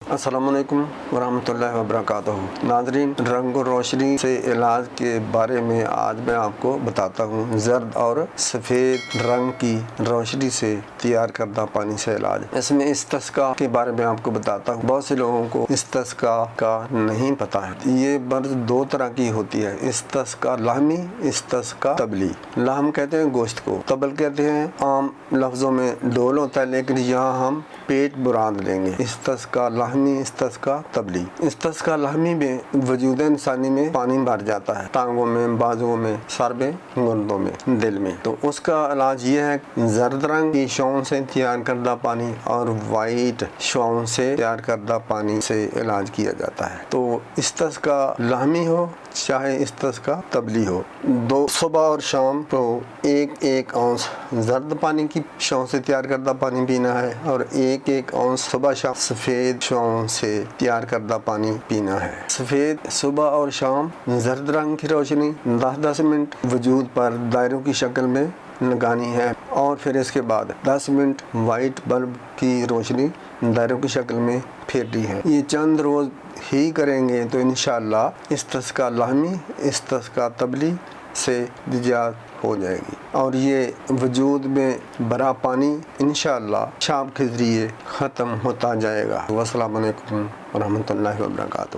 अस्सलामुअलैकुम वरहमतुल्लाहि वबरकातुहू। नाज़रीन, रंग और रोशनी से इलाज के बारे में आज मैं आपको बताता हूँ। जर्द और सफ़ेद रंग की रोशनी से तैयार करदा पानी से इलाज। इसमें इस्तिस्का के बारे में आपको बताता हूँ। बहुत से लोगों को इस्तिस्का का नहीं पता है। ये मर्ज दो तरह की होती है, इस्तिस्का लाहमी, इस्तिस्का तबली। लाहम कहते हैं गोश्त को, तबल कहते हैं आम लफ्ज़ों में डोल होता है, लेकिन यहाँ हम पेट बुराद लेंगे। इस्तिस्का लाहमी, इस्तिस्का तबली। इस्तिस्का लाहमी में वजूद इंसानी में पानी भर जाता है, टांगों में, बाजुओं में, सर में, गुर्दों में, दिल में। तो उसका इलाज ये है, जर्द रंग की शौन से तैयार करदा पानी और वाइट शौन से तैयार करदा पानी से इलाज किया जाता है। तो इस्तिस्का लाहमी हो चाहे इस्तिस्का तबली हो, दो सुबह और शाम को एक औंस जर्द पानी की शौन से तैयार करदा पानी पीना है और एक औंस सुबह शाम सफ़ेद शौन से तैयार करदा पानी पीना है। सफ़ेद सुबह और शाम जर्द रंग की रोशनी 10-10 मिनट वजूद पर दायरों की शक्ल में लगानी है और फिर इसके बाद 10 मिनट वाइट बल्ब की रोशनी दायरों की शक्ल में फेरनी है। ये चंद रोज़ ही करेंगे तो इंशाअल्लाह इस्तिस्का लाहमी, इस्तिस्का तबली से निजात हो जाएगी और ये वजूद में भरा पानी इंशाअल्लाह शाम के ज़रिए ख़त्म होता जाएगा। अस्सलामु अलैकुम वरहमतुल्लाहि वबरकातुहू।